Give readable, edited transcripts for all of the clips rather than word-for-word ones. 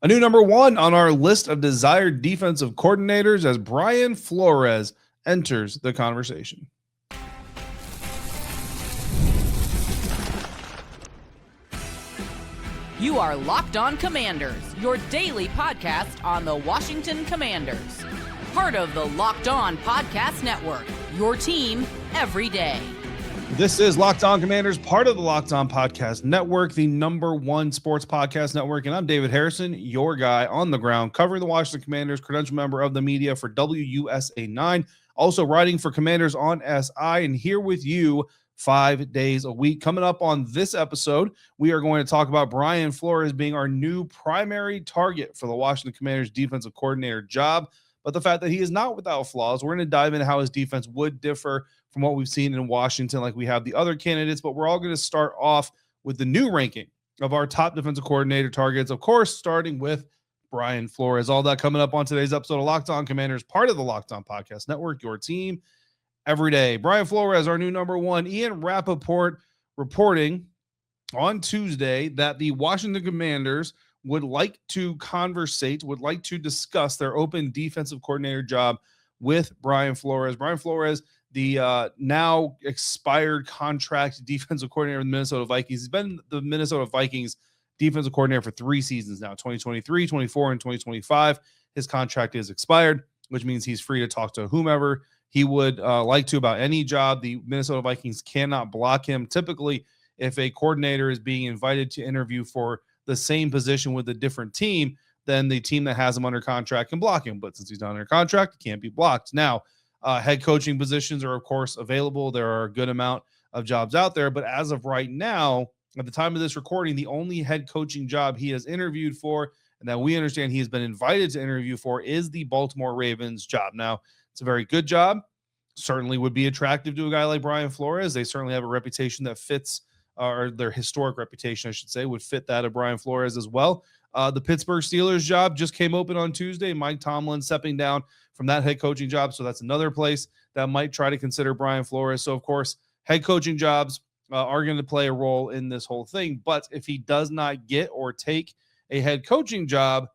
A new number one on our list of desired defensive coordinators as Brian Flores enters the conversation. You are Locked On Commanders, your daily podcast on the Washington Commanders. Part of the Locked On Podcast Network, your team every day. This is Locked On Commanders, part of the Locked On Podcast Network, the number one sports podcast network. And I'm David Harrison, your guy on the ground, covering the Washington Commanders, credential member of the media for WUSA 9, also writing for Commanders on SI, and here with you 5 days a week. Coming up on this episode, we are going to talk about Brian Flores being our new primary target for the Washington Commanders defensive coordinator job, but the fact that he is not without flaws. We're going to dive into how his defense would differ from what we've seen in Washington like we have the other candidates, but we're all going to start off with the new ranking of our top defensive coordinator targets, of course, starting with Brian Flores. All that coming up on today's episode of Locked On Commanders, part of the Locked On Podcast Network, your team every day. Brian Flores, our new number one. Ian Rappaport reporting on Tuesday that the Washington Commanders would like to discuss their open defensive coordinator job with Brian Flores. Brian Flores, the now expired contract defensive coordinator of the Minnesota Vikings. He's been the Minnesota Vikings defensive coordinator for 3 seasons now, 2023, 24, and 2025. His contract is expired, which means he's free to talk to whomever he would like to about any job. The Minnesota Vikings cannot block him. Typically, if a coordinator is being invited to interview for the same position with a different team, then the team that has him under contract can block him. But since he's not under contract, he can't be blocked. Now, head coaching positions are, of course, available. There are a good amount of jobs out there. But as of right now, at the time of this recording, the only head coaching job he has interviewed for and that we understand he has been invited to interview for is the Baltimore Ravens job. Now, it's a very good job. Certainly would be attractive to a guy like Brian Flores. They certainly have a reputation that fits, or their historic reputation, I should say, would fit that of Brian Flores as well. The Pittsburgh Steelers job just came open on Tuesday. Mike Tomlin stepping down from that head coaching job. So that's another place that might try to consider Brian Flores. So, of course, head coaching jobs are going to play a role in this whole thing. But if he does not get or take a head coaching job,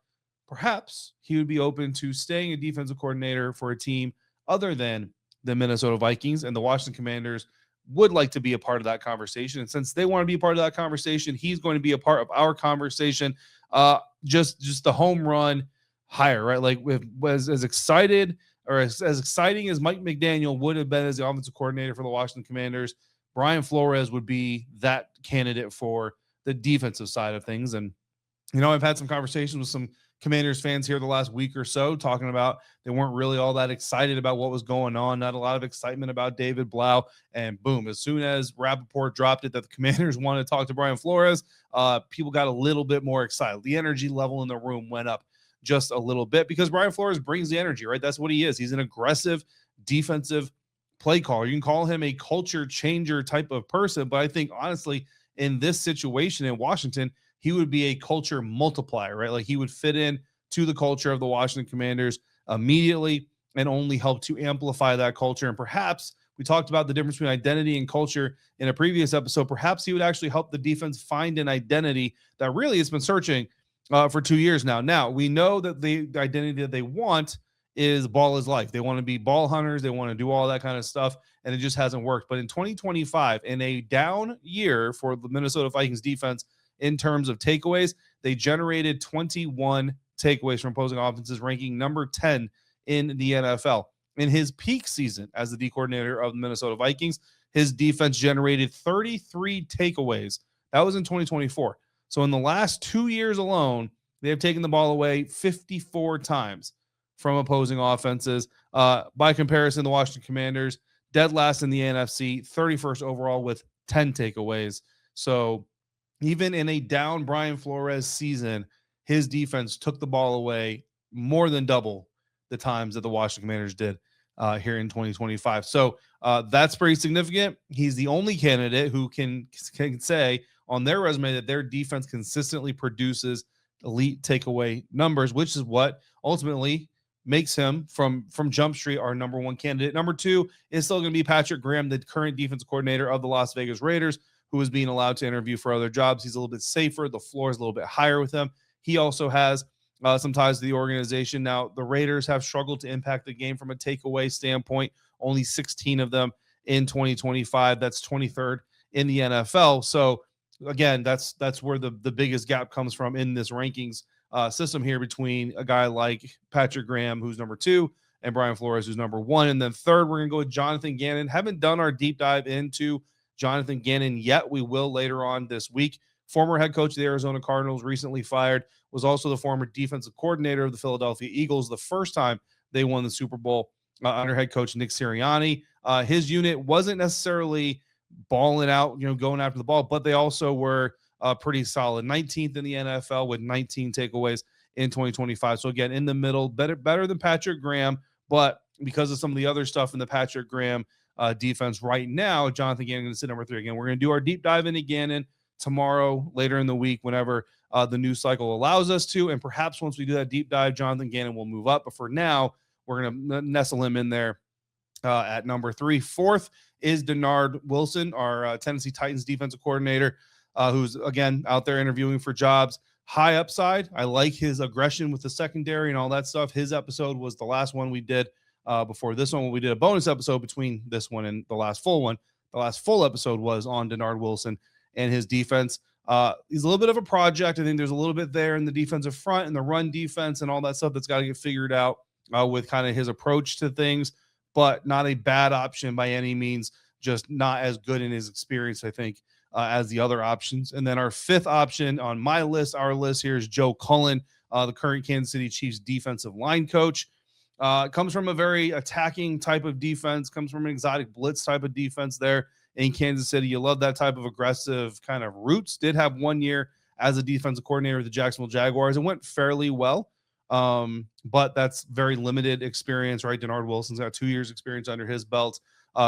perhaps he would be open to staying a defensive coordinator for a team other than the Minnesota Vikings, and the Washington Commanders would like to be a part of that conversation. And since they want to be a part of that conversation, he's going to be a part of our conversation. Just the home run hire, right? Like as excited or as exciting as Mike McDaniel would have been as the offensive coordinator for the Washington Commanders, Brian Flores would be that candidate for the defensive side of things. And, you know, I've had some conversations with some Commanders fans here the last week or so talking about they weren't really all that excited about what was going on. Not a lot of excitement about David Blau. And boom, as soon as Rappaport dropped it that the Commanders wanted to talk to Brian Flores, people got a little bit more excited. The energy level in the room went up just a little bit because Brian Flores brings the energy, right? That's what he is. He's an aggressive defensive play caller. You can call him a culture changer type of person, but I think honestly in this situation in Washington, he would be a culture multiplier, right? Like he would fit in to the culture of the Washington Commanders immediately and only help to amplify that culture. And perhaps we talked about the difference between identity and culture in a previous episode. Perhaps he would actually help the defense find an identity that really has been searching for 2 years now. Now, we know that the identity that they want is ball is life. They want to be ball hunters. They want to do all that kind of stuff, and it just hasn't worked. But in 2025, in a down year for the Minnesota Vikings defense, in terms of takeaways, they generated 21 takeaways from opposing offenses, ranking number 10 in the NFL. In his peak season as the D coordinator of the Minnesota Vikings, his defense generated 33 takeaways. That was in 2024. So in the last 2 years alone, they have taken the ball away 54 times from opposing offenses. By comparison, the Washington Commanders, dead last in the NFC, 31st overall with 10 takeaways. So even in a down Brian Flores season, his defense took the ball away more than double the times that the Washington Commanders did here in 2025. So that's pretty significant. He's the only candidate who can say on their resume that their defense consistently produces elite takeaway numbers, which is what ultimately makes him from Jump Street our number one candidate. Number two is still going to be Patrick Graham, the current defensive coordinator of the Las Vegas Raiders, who is being allowed to interview for other jobs. He's a little bit safer. The floor is a little bit higher with him. He also has some ties to the organization. Now, the Raiders have struggled to impact the game from a takeaway standpoint, only 16 of them in 2025. That's 23rd in the NFL. So, again, that's where the biggest gap comes from in this rankings system here between a guy like Patrick Graham, who's number 2, and Brian Flores, who's number 1. And then third, we're going to go with Jonathan Gannon. Haven't done our deep dive into Jonathan Gannon yet. We will later on this week. Former head coach of the Arizona Cardinals, recently fired, was also the former defensive coordinator of the Philadelphia Eagles the first time they won the Super Bowl under head coach Nick Sirianni. His unit wasn't necessarily balling out, going after the ball, but they also were pretty solid. 19th in the NFL with 19 takeaways in 2025. So again, in the middle, better than Patrick Graham, but because of some of the other stuff in the Patrick Graham defense right now, Jonathan Gannon going to sit number 3. Again, we're going to do our deep dive into Gannon tomorrow, later in the week, whenever the news cycle allows us to. And perhaps once we do that deep dive, Jonathan Gannon will move up. But for now, we're going to nestle him in there at number 3. Fourth is Denard Wilson, our Tennessee Titans defensive coordinator, who's, again, out there interviewing for jobs. High upside. I like his aggression with the secondary and all that stuff. His episode was the last one we did before this one. We did a bonus episode between this one and the last full one. The last full episode was on Denard Wilson and his defense. He's a little bit of a project. I think there's a little bit there in the defensive front and the run defense and all that stuff that's got to get figured out with kind of his approach to things, but not a bad option by any means, just not as good in his experience, I think, as the other options. And then our fifth option on my list, our list here, is Joe Cullen, the current Kansas City Chiefs defensive line coach. Comes from a very attacking type of defense, comes from an exotic blitz type of defense there in Kansas City. You love that type of aggressive kind of roots. Did have 1 year as a defensive coordinator with the Jacksonville Jaguars. It went fairly well, but that's very limited experience, right? Denard Wilson's got 2 years experience under his belt.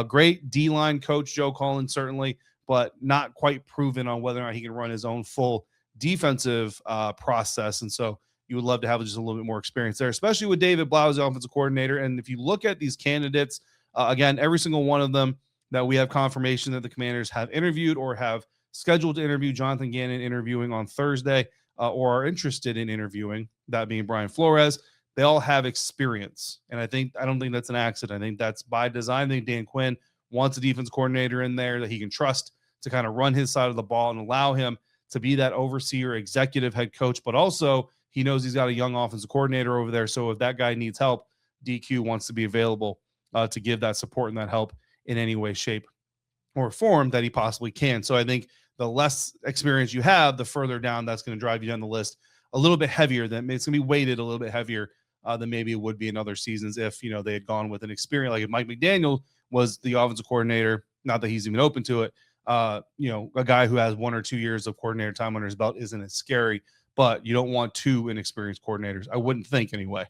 Great D-line coach, Joe Cullen, certainly, but not quite proven on whether or not he can run his own full defensive process. And so you would love to have just a little bit more experience there, especially with David Blau as the offensive coordinator. And if you look at these candidates, again, every single one of them that we have confirmation that the Commanders have interviewed or have scheduled to interview, Jonathan Gannon interviewing on Thursday, or are interested in interviewing, that being Brian Flores, they all have experience. And I don't think that's an accident. I think that's by design. I think Dan Quinn wants a defense coordinator in there that he can trust to kind of run his side of the ball and allow him to be that overseer, executive head coach, but also he knows he's got a young offensive coordinator over there. So if that guy needs help, DQ wants to be available to give that support and that help in any way, shape, or form that he possibly can. So I think the less experience you have, the further down that's going to drive you down the list a little bit heavier. It's going to be weighted a little bit heavier than maybe it would be in other seasons if, they had gone with an experience. Like if Mike McDaniel was the offensive coordinator, not that he's even open to it, a guy who has 1 or 2 years of coordinator time under his belt isn't as scary, but you don't want 2 inexperienced coordinators. I wouldn't think anyway,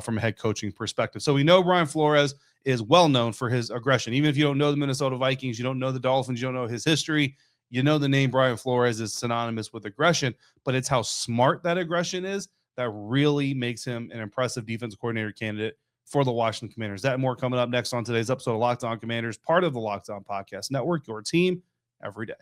from a head coaching perspective. So we know Brian Flores is well known for his aggression. Even if you don't know the Minnesota Vikings, you don't know the Dolphins, you don't know his history, you know the name Brian Flores is synonymous with aggression, but it's how smart that aggression is that really makes him an impressive defensive coordinator candidate for the Washington Commanders. That and more coming up next on today's episode of Locked On Commanders, part of the Locked On Podcast Network, your team every day.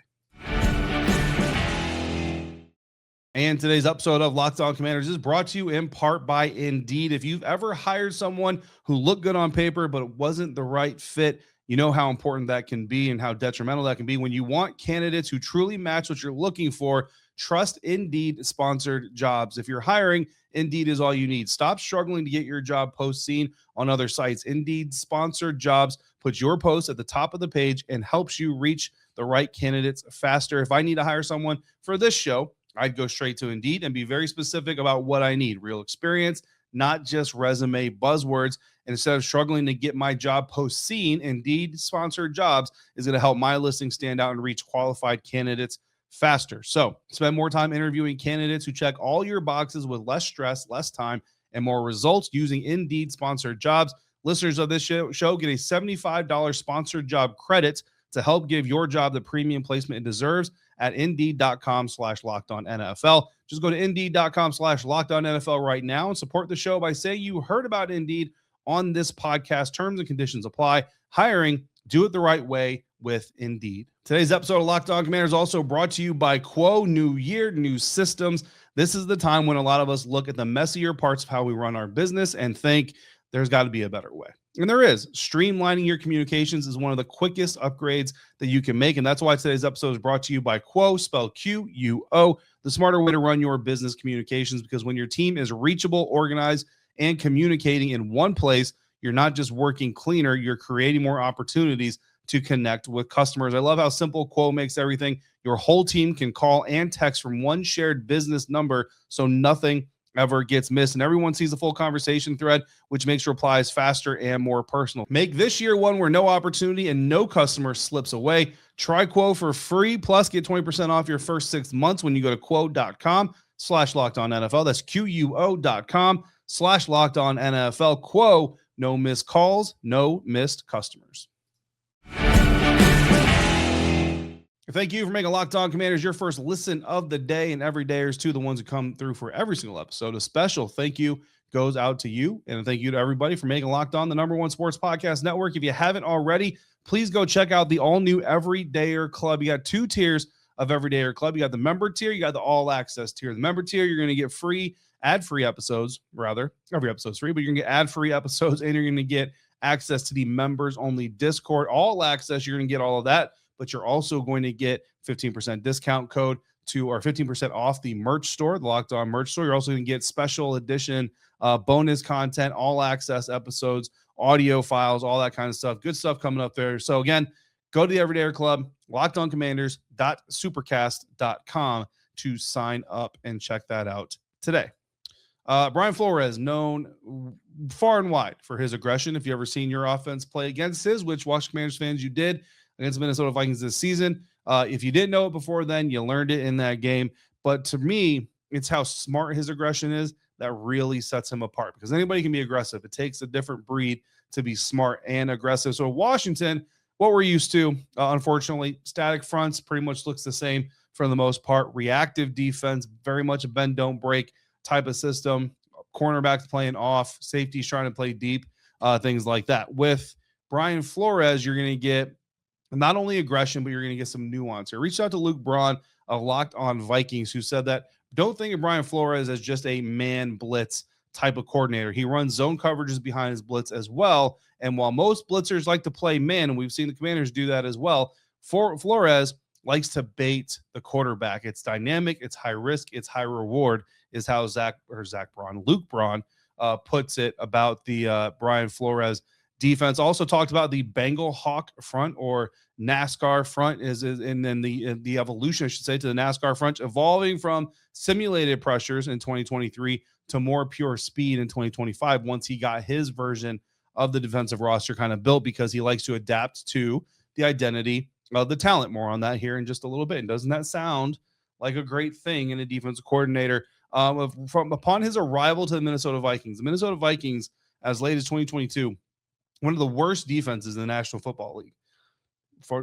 And today's episode of Locked On Commanders is brought to you in part by Indeed. If you've ever hired someone who looked good on paper, but it wasn't the right fit, you know how important that can be and how detrimental that can be. When you want candidates who truly match what you're looking for, trust Indeed sponsored jobs. If you're hiring, Indeed is all you need. Stop struggling to get your job post seen on other sites. Indeed sponsored jobs puts your post at the top of the page and helps you reach the right candidates faster. If I need to hire someone for this show, I'd go straight to Indeed and be very specific about what I need. Real experience, not just resume buzzwords. And instead of struggling to get my job post seen, Indeed sponsored jobs is going to help my listing stand out and reach qualified candidates faster. So spend more time interviewing candidates who check all your boxes with less stress, less time, and more results using Indeed sponsored jobs. Listeners of this show get a $75 sponsored job credit to help give your job the premium placement it deserves at Indeed.com/LockedOnNFL. Just go to Indeed.com/LockedOnNFL right now and support the show by saying you heard about Indeed on this podcast. Terms and conditions apply. Hiring, do it the right way with Indeed. Today's episode of Locked On Commanders also brought to you by Quo. New year, new systems. This is the time when a lot of us look at the messier parts of how we run our business and think there's got to be a better way. And there is. Streamlining your communications is one of the quickest upgrades that you can make. And that's why today's episode is brought to you by Quo, spelled Q-U-O, the smarter way to run your business communications, because when your team is reachable, organized, and communicating in one place, you're not just working cleaner, you're creating more opportunities to connect with customers. I love how simple Quo makes everything. Your whole team can call and text from one shared business number, so nothing ever gets missed, and everyone sees the full conversation thread, which makes replies faster and more personal. Make this year one where no opportunity and no customer slips away. Try Quo for free, plus get 20% off your first 6 months when you go to quo.com/lockedonnfl. That's QUO.com/lockedonnfl. Quo, no missed calls, no missed customers. Thank you for making Locked On Commanders your first listen of the day, and every dayers to the ones who come through for every single episode. A special thank you goes out to you, and thank you to everybody for making Locked On the #1 sports podcast network. If you haven't already, please go check out the all-new Everydayer Club. You got 2 tiers of Everydayer Club. You got the member tier, you got the all-access tier. The member tier, you're going to get ad-free episodes, rather. Every episode's free, but you're going to get ad-free episodes, and you're going to get access to the members-only Discord. All access, you're going to get all of that, but you're also going to get 15% discount code or 15% off the merch store, the Locked On merch store. You're also going to get special edition bonus content, all access episodes, audio files, all that kind of stuff. Good stuff coming up there. So again, go to the Everydayer Club, lockedoncommanders.supercast.com to sign up and check that out today. Brian Flores, known far and wide for his aggression. If you ever seen your offense play against his, which Washington Commanders fans you did, against the Minnesota Vikings this season. If you didn't know it before then, you learned it in that game. But to me, it's how smart his aggression is that really sets him apart, because anybody can be aggressive. It takes a different breed to be smart and aggressive. So Washington, what we're used to, unfortunately, static fronts pretty much looks the same for the most part. Reactive defense, very much a bend, don't break type of system. Cornerbacks playing off, safeties trying to play deep, things like that. With Brian Flores, you're going to get not only aggression, but you're going to get some nuance. I reached out to Luke Braun of Locked On Vikings, who said that don't think of Brian Flores as just a man blitz type of coordinator. He runs zone coverages behind his blitz as well. And while most blitzers like to play man, and we've seen the Commanders do that as well, Flores likes to bait the quarterback. It's dynamic, it's high risk, it's high reward, is how Luke Braun puts it about the Brian Flores defense. Also talked about the Bengal Hawk front, or NASCAR front, and then the evolution, I should say, to the NASCAR front, evolving from simulated pressures in 2023 to more pure speed in 2025 once he got his version of the defensive roster kind of built, because he likes to adapt to the identity of the talent. More on that here in just a little bit. And doesn't that sound like a great thing in a defensive coordinator? Upon his arrival to the Minnesota Vikings, as late as 2022, one of the worst defenses in the National Football League.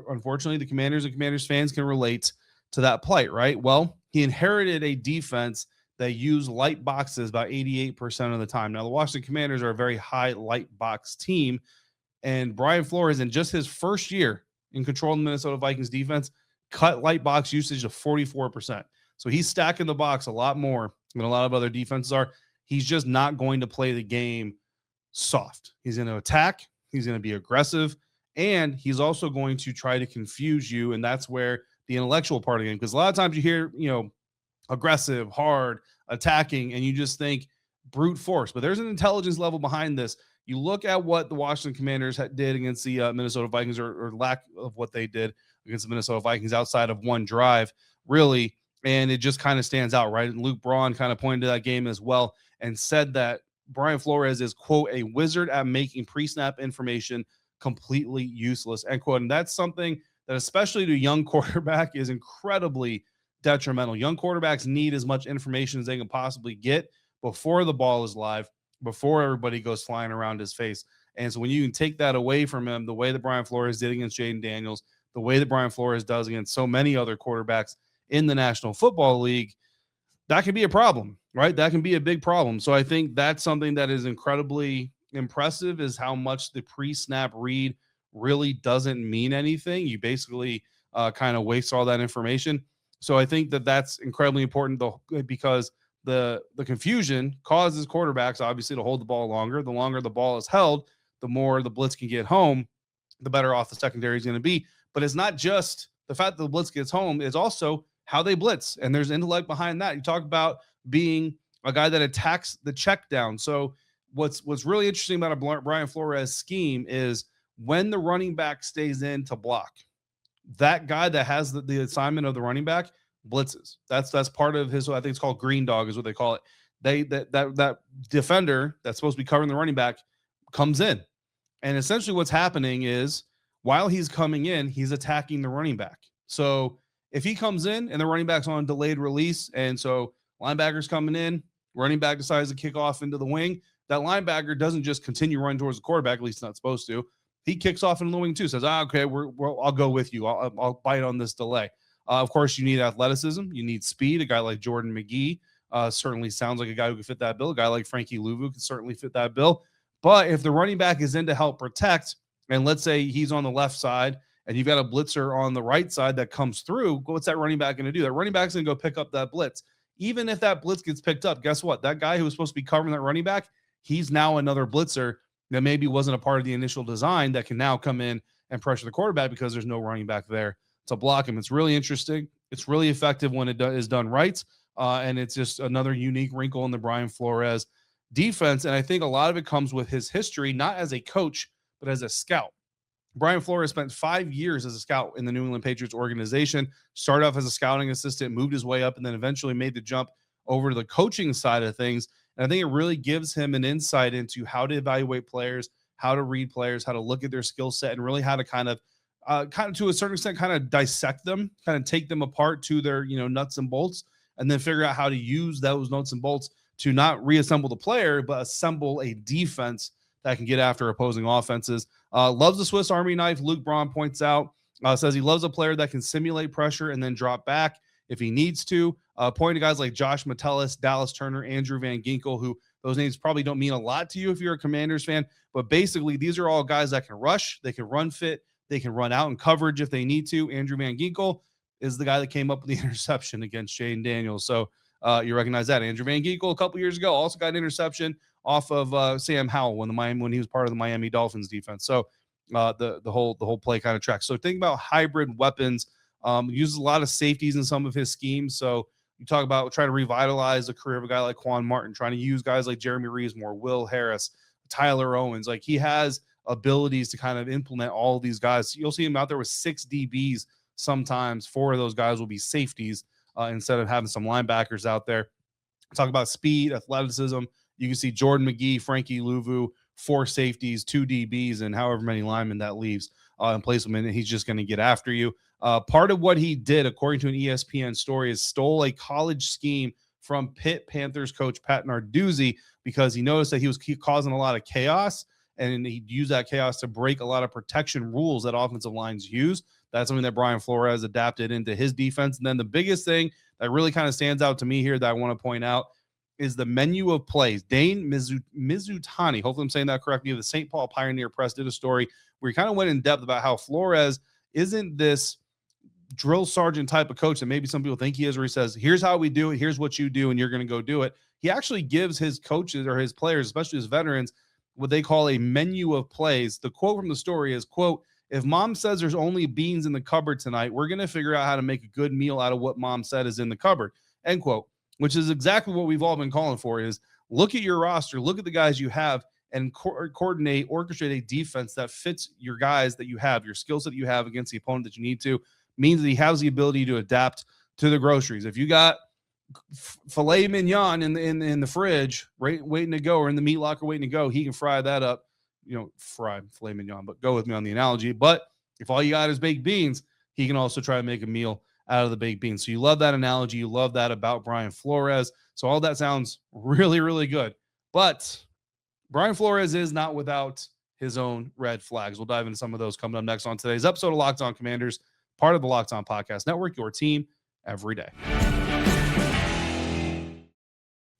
Unfortunately, the Commanders and Commanders fans can relate to that plight, right? Well, he inherited a defense that used light boxes about 88% of the time. Now, the Washington Commanders are a very high light box team, and Brian Flores, in just his first year in control of the Minnesota Vikings defense, cut light box usage to 44%. So he's stacking the box a lot more than a lot of other defenses are. He's just not going to play the game soft. He's going to attack, he's going to be aggressive, and he's also going to try to confuse you. And that's where the intellectual part of the game, because a lot of times you hear, aggressive, hard, attacking, and you just think brute force, but there's an intelligence level behind this. You look at what the Washington Commanders did against the Minnesota Vikings, or lack of what they did against the Minnesota Vikings outside of one drive, really, and it just kind of stands out, right? And Luke Braun kind of pointed to that game as well and said that Brian Flores is, quote, a wizard at making pre-snap information completely useless, end quote. And that's something that, especially to a young quarterback, is incredibly detrimental. Young quarterbacks need as much information as they can possibly get before the ball is live, before everybody goes flying around his face. And so when you can take that away from him, the way that Brian Flores did against Jayden Daniels, the way that Brian Flores does against so many other quarterbacks in the National Football League, that can be a problem, right? That can be a big problem. So I think that's something that is incredibly impressive, is how much the pre-snap read really doesn't mean anything. You basically kind of waste all that information. So I think that that's incredibly important, though, because the confusion causes quarterbacks obviously to hold the ball longer. The longer the ball is held, the more the blitz can get home, the better off the secondary is going to be. But it's not just the fact that the blitz gets home, it's also how they blitz. And there's intellect behind that. You talk about being a guy that attacks the check down. So what's really interesting about a Brian Flores scheme is when the running back stays in to block, that guy that has the assignment of the running back blitzes. That's part of his, I think it's called green dog is what they call it. That defender that's supposed to be covering the running back comes in. And essentially what's happening is while he's coming in, he's attacking the running back. So if he comes in and the running back's on delayed release, and so linebacker's coming in, running back decides to kick off into the wing, that linebacker doesn't just continue running towards the quarterback, at least not supposed to. He kicks off into the wing too, says, okay, I'll go with you. I'll bite on this delay. Of course, you need athleticism. You need speed. A guy like Jordan McGee certainly sounds like a guy who could fit that bill. A guy like Frankie Louvu could certainly fit that bill. But if the running back is in to help protect, and let's say he's on the left side and you've got a blitzer on the right side that comes through, what's that running back going to do? That running back's going to go pick up that blitz. Even if that blitz gets picked up, guess what? That guy who was supposed to be covering that running back, he's now another blitzer that maybe wasn't a part of the initial design that can now come in and pressure the quarterback because there's no running back there to block him. It's really interesting. It's really effective when it is done right. And it's just another unique wrinkle in the Brian Flores defense. And I think a lot of it comes with his history, not as a coach, but as a scout. Brian Flores spent 5 years as a scout in the New England Patriots organization, started off as a scouting assistant, moved his way up, and then eventually made the jump over to the coaching side of things. And I think it really gives him an insight into how to evaluate players, how to read players, how to look at their skill set, and really how to kind of to a certain extent, kind of dissect them, kind of take them apart to their, nuts and bolts, and then figure out how to use those nuts and bolts to not reassemble the player, but assemble a defense that can get after opposing offenses. Loves the Swiss Army knife. Luke Braun points out, says he loves a player that can simulate pressure and then drop back if he needs to. Pointing to guys like Josh Metellus, Dallas Turner, Andrew Van Ginkel, who those names probably don't mean a lot to you if you're a Commanders fan, but basically these are all guys that can rush, they can run fit, they can run out in coverage if they need to. Andrew Van Ginkel is the guy that came up with the interception against Jayden Daniels. So you recognize that. Andrew Van Ginkel a couple years ago also got an interception off of Sam Howell when he was part of the Miami Dolphins defense. So the whole play kind of tracks. So think about hybrid weapons. Uses a lot of safeties in some of his schemes. So you talk about trying to revitalize the career of a guy like Quan Martin, trying to use guys like Jeremy Reesmore, Will Harris, Tyler Owens. Like he has abilities to kind of implement all of these guys. You'll see him out there with 6 DBs. Sometimes 4 of those guys will be safeties instead of having some linebackers out there. Talk about speed, athleticism. You can see Jordan McGee, Frankie Louvu, 4 safeties, 2 DBs, and however many linemen that leaves and place them in. He's just going to get after you. Part of what he did, according to an ESPN story, is stole a college scheme from Pitt Panthers coach Pat Narduzzi because he noticed that he was causing a lot of chaos, and he used that chaos to break a lot of protection rules that offensive lines use. That's something that Brian Flores adapted into his defense. And then the biggest thing that really kind of stands out to me here that I want to point out is the menu of plays. Dane Mizutani, hopefully I'm saying that correctly, of the St. Paul Pioneer Press did a story where he kind of went in depth about how Flores isn't this drill sergeant type of coach that maybe some people think he is, where he says, here's how we do it, here's what you do, and you're going to go do it. He actually gives his coaches or his players, especially his veterans, what they call a menu of plays. The quote from the story is, quote, "If mom says there's only beans in the cupboard tonight, we're going to figure out how to make a good meal out of what mom said is in the cupboard," end quote, which is exactly what we've all been calling for, is look at your roster, look at the guys you have, and coordinate, orchestrate a defense that fits your guys that you have, your skill set that you have against the opponent that you need to. Means that he has the ability to adapt to the groceries. If you got filet mignon in the fridge, right, waiting to go, or in the meat locker waiting to go, he can fry that up. Fry filet mignon, but go with me on the analogy. But if all you got is baked beans, he can also try to make a meal out of the baked beans. So you love that analogy. You love that about Brian Flores. So all that sounds really, really good. But Brian Flores is not without his own red flags. We'll dive into some of those coming up next on today's episode of Locked On Commanders, part of the Locked On Podcast Network, your team every day.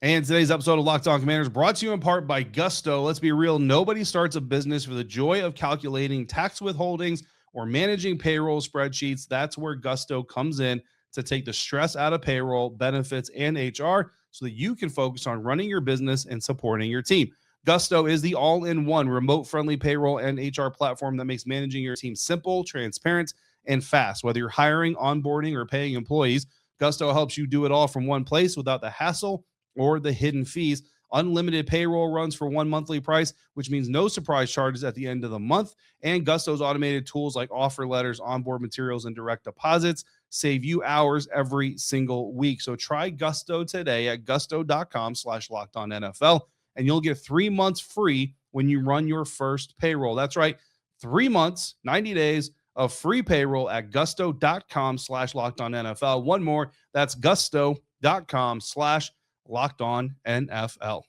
And today's episode of Locked On Commanders brought to you in part by Gusto. Let's be real. Nobody starts a business for the joy of calculating tax withholdings or managing payroll spreadsheets. That's where Gusto comes in to take the stress out of payroll, benefits, and HR so that you can focus on running your business and supporting your team. Gusto is the all-in-one remote-friendly payroll and HR platform that makes managing your team simple, transparent, and fast. Whether you're hiring, onboarding, or paying employees, Gusto helps you do it all from one place without the hassle or the hidden fees. Unlimited payroll runs for one monthly price, which means no surprise charges at the end of the month. And Gusto's automated tools like offer letters, onboard materials, and direct deposits save you hours every single week. So try Gusto today at gusto.com/lockedonnfl, and you'll get 3 months free when you run your first payroll. That's right, 3 months, 90 days of free payroll at gusto.com/lockedonnfl. One more, that's gusto.com/lockedonnfl.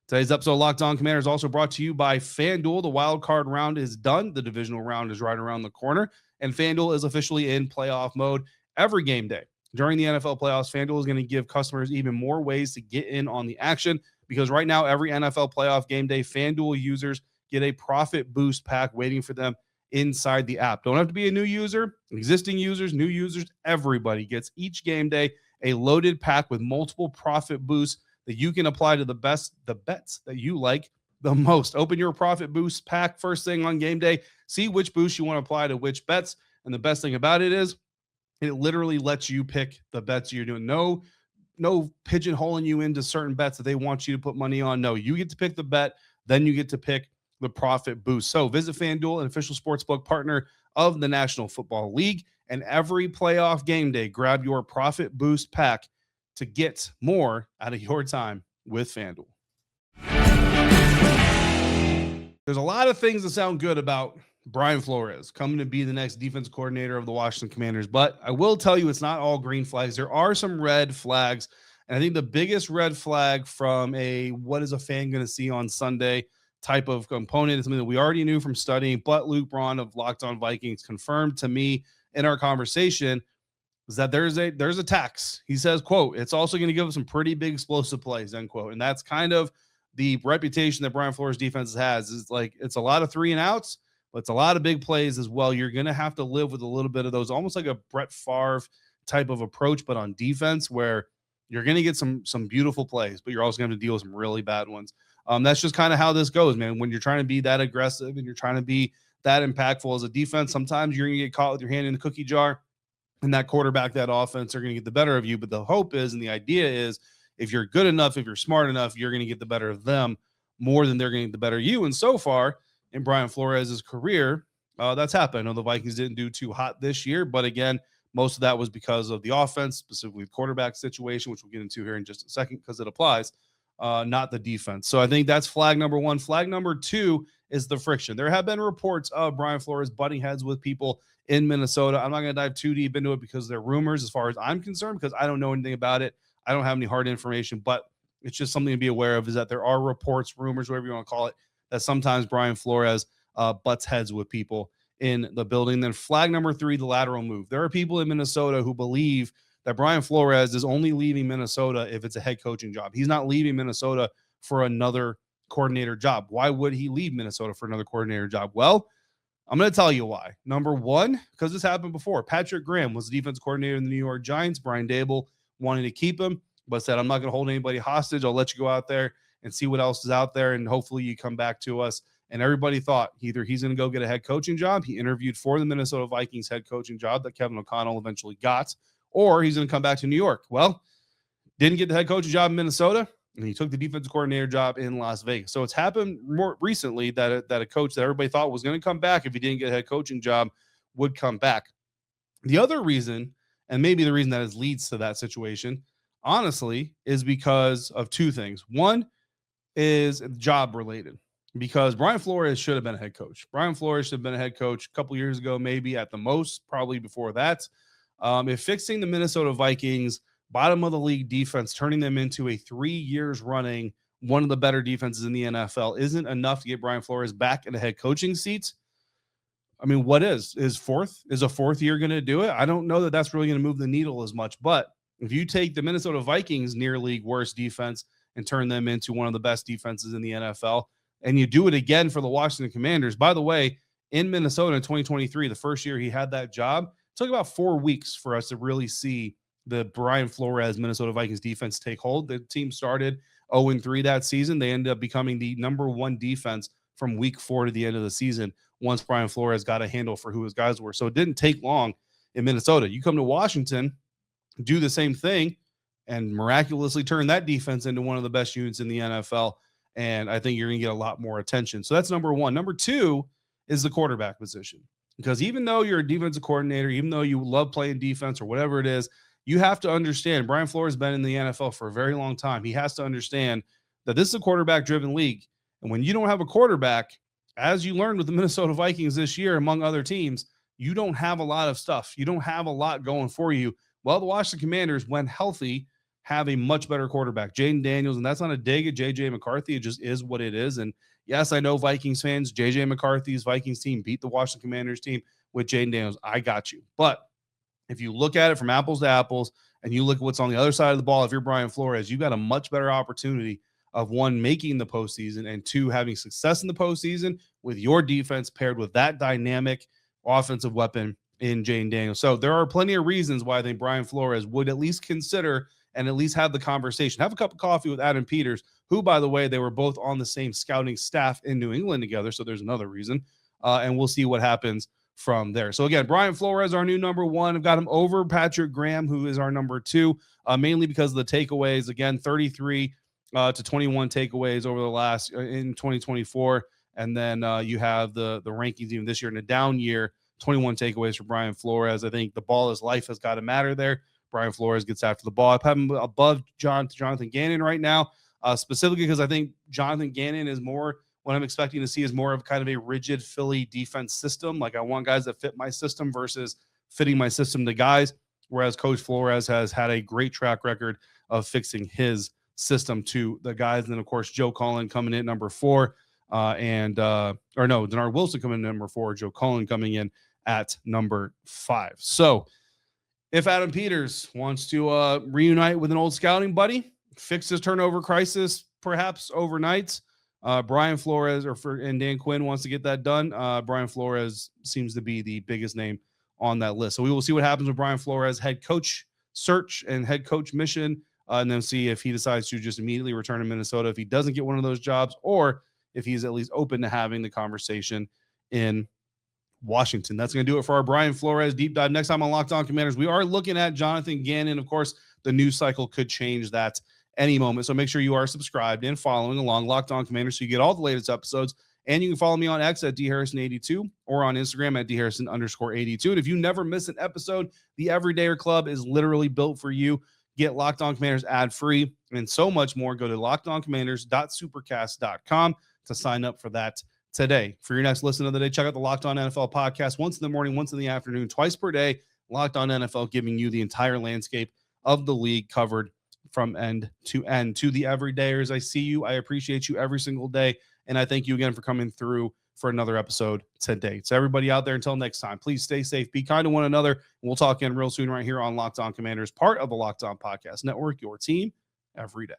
Today's episode of Locked On Commander is also brought to you by FanDuel. The wild card round is done. The divisional round is right around the corner, and FanDuel is officially in playoff mode every game day. During the NFL playoffs, FanDuel is going to give customers even more ways to get in on the action, because right now, every NFL playoff game day, FanDuel users get a profit boost pack waiting for them inside the app. Don't have to be a new user, existing users, new users, everybody gets each game day a loaded pack with multiple profit boosts that you can apply to the bets that you like the most. Open your profit boost pack first thing on game day. See which boost you want to apply to which bets. And the best thing about it is it literally lets you pick the bets you're doing. No pigeonholing you into certain bets that they want you to put money on. No, you get to pick the bet, then you get to pick the profit boost. So visit FanDuel, an official sportsbook partner of the National Football League, and every playoff game day, grab your profit boost pack to get more out of your time with FanDuel. There's a lot of things that sound good about Brian Flores coming to be the next defense coordinator of the Washington Commanders, but I will tell you it's not all green flags. There are some red flags, and I think the biggest red flag from a what is a fan going to see on Sunday type of component is something that we already knew from studying, but Luke Braun of Locked On Vikings confirmed to me in our conversation is that there's a tax. He says, quote, it's also going to give us some pretty big explosive plays, end quote. And that's kind of the reputation that Brian Flores defense has, is like it's a lot of 3 and outs, but it's a lot of big plays as well. You're going to have to live with a little bit of those, almost like a Brett Favre type of approach, but on defense, where you're going to get some beautiful plays, but you're also going to have to deal with some really bad ones. That's just kind of how this goes, man. When you're trying to be that aggressive and you're trying to be that impactful as a defense, sometimes you're going to get caught with your hand in the cookie jar, and that quarterback, that offense are going to get the better of you. But the hope is, and the idea is, if you're good enough, if you're smart enough, you're going to get the better of them more than they're going to get the better of you. And so far in Brian Flores' career, that's happened. I know the Vikings didn't do too hot this year, but again, most of that was because of the offense, specifically the quarterback situation, which we'll get into here in just a second because it applies, not the defense. So I think that's flag number 1. Flag number 2 is the friction. There have been reports of Brian Flores butting heads with people in Minnesota. I'm not going to dive too deep into it because they're rumors as far as I'm concerned, because I don't know anything about it. I don't have any hard information, but it's just something to be aware of, is that there are reports, rumors, whatever you want to call it, that sometimes Brian Flores butts heads with people in the building. Then flag number 3, the lateral move. There are people in Minnesota who believe that Brian Flores is only leaving Minnesota if it's a head coaching job. He's not leaving Minnesota for another coordinator job. Why would he leave Minnesota for another coordinator job? Well, I'm going to tell you why. Number 1, because this happened before. Patrick Graham was the defense coordinator in the New York Giants. Brian Dable wanted to keep him, but said, I'm not going to hold anybody hostage. I'll let you go out there and see what else is out there, and hopefully you come back to us. And everybody thought either he's going to go get a head coaching job. He interviewed for the Minnesota Vikings head coaching job that Kevin O'Connell eventually got, or he's going to come back to New York. Well, didn't get the head coaching job in Minnesota, and he took the defensive coordinator job in Las Vegas. So it's happened more recently that a coach that everybody thought was going to come back if he didn't get a head coaching job would come back. The other reason, and maybe the reason that leads to that situation, honestly, is because of 2 things. One is job related, because Brian Flores should have been a head coach. Brian Flores should have been a head coach a couple years ago, maybe at the most, probably before that. If fixing the Minnesota Vikings bottom of the league defense, turning them into a 3 years running one of the better defenses in the NFL isn't enough to get Brian Flores back in a head coaching seat, I mean, what is a 4th year going to do it? I don't know that that's really going to move the needle as much. But if you take the Minnesota Vikings near league worst defense and turn them into one of the best defenses in the NFL, and you do it again for the Washington Commanders, by the way, in Minnesota in 2023, the first year he had that job, it took about 4 weeks for us to really see the Brian Flores Minnesota Vikings defense take hold. The team started 0-3 that season. They ended up becoming the number 1 defense from week 4 to the end of the season once Brian Flores got a handle for who his guys were. So it didn't take long in Minnesota. You come to Washington, do the same thing, and miraculously turn that defense into one of the best units in the NFL. And I think you're going to get a lot more attention. So that's number 1. Number 2 is the quarterback position. Because even though you're a defensive coordinator, even though you love playing defense or whatever it is, you have to understand Brian Flores has been in the NFL for a very long time. He has to understand that this is a quarterback-driven league. And when you don't have a quarterback, as you learned with the Minnesota Vikings this year, among other teams, you don't have a lot of stuff. You don't have a lot going for you. Well, the Washington Commanders, when healthy, have a much better quarterback, Jayden Daniels, and that's not a dig at J.J. McCarthy. It just is what it is. And yes, I know Vikings fans, J.J. McCarthy's Vikings team beat the Washington Commanders team with Jayden Daniels. I got you. But if you look at it from apples to apples and you look at what's on the other side of the ball, if you're Brian Flores, you've got a much better opportunity of 1, making the postseason, and 2, having success in the postseason with your defense paired with that dynamic offensive weapon in Jayden Daniels. So there are plenty of reasons why I think Brian Flores would at least consider and at least have the conversation. Have a cup of coffee with Adam Peters, who, by the way, they were both on the same scouting staff in New England together. So there's another reason. And we'll see what happens from there. So again, Brian Flores, our new number 1. I've got him over Patrick Graham, who is our number 2, mainly because of the takeaways. Again, 33 to 21 takeaways over the last in 2024. And then you have the rankings even this year in a down year, 21 takeaways for Brian Flores. I think the ball is life has got to matter there. Brian Flores gets after the ball. I have him above Jonathan Gannon right now, specifically because I think Jonathan Gannon is more what I'm expecting to see is more of kind of a rigid Philly defense system. Like I want guys that fit my system versus fitting my system to guys, whereas Coach Flores has had a great track record of fixing his system to the guys. And then, of course, Joe Cullen coming in at number 4. Denard Wilson coming in at number 4, Joe Cullen coming in at number 5. So if Adam Peters wants to reunite with an old scouting buddy, fix his turnover crisis, perhaps overnight, Brian Flores and Dan Quinn wants to get that done. Brian Flores seems to be the biggest name on that list. So we will see what happens with Brian Flores head coach search and head coach mission, and then see if he decides to just immediately return to Minnesota if he doesn't get one of those jobs, or if he's at least open to having the conversation in Washington. That's going to do it for our Brian Flores deep dive. Next time on Locked On Commanders, we are looking at Jonathan Gannon. Of course, the news cycle could change that any moment. So make sure you are subscribed and following along Locked On Commanders so you get all the latest episodes. And you can follow me on X at dharrison82 or on Instagram at dharrison_82. And if you never miss an episode, the Everydayer Club is literally built for you. Get Locked On Commanders ad-free and so much more. Go to lockedoncommanders.supercast.com to sign up for that today. For your next listen of the day, check out the Locked On NFL podcast once in the morning, once in the afternoon, twice per day. Locked On NFL, giving you the entire landscape of the league covered from end to end. To the Everydayers, I see you. I appreciate you every single day. And I thank you again for coming through for another episode today. So everybody out there, until next time, please stay safe, be kind to one another. And we'll talk again real soon right here on Locked On Commanders, part of the Locked On Podcast Network, your team every day.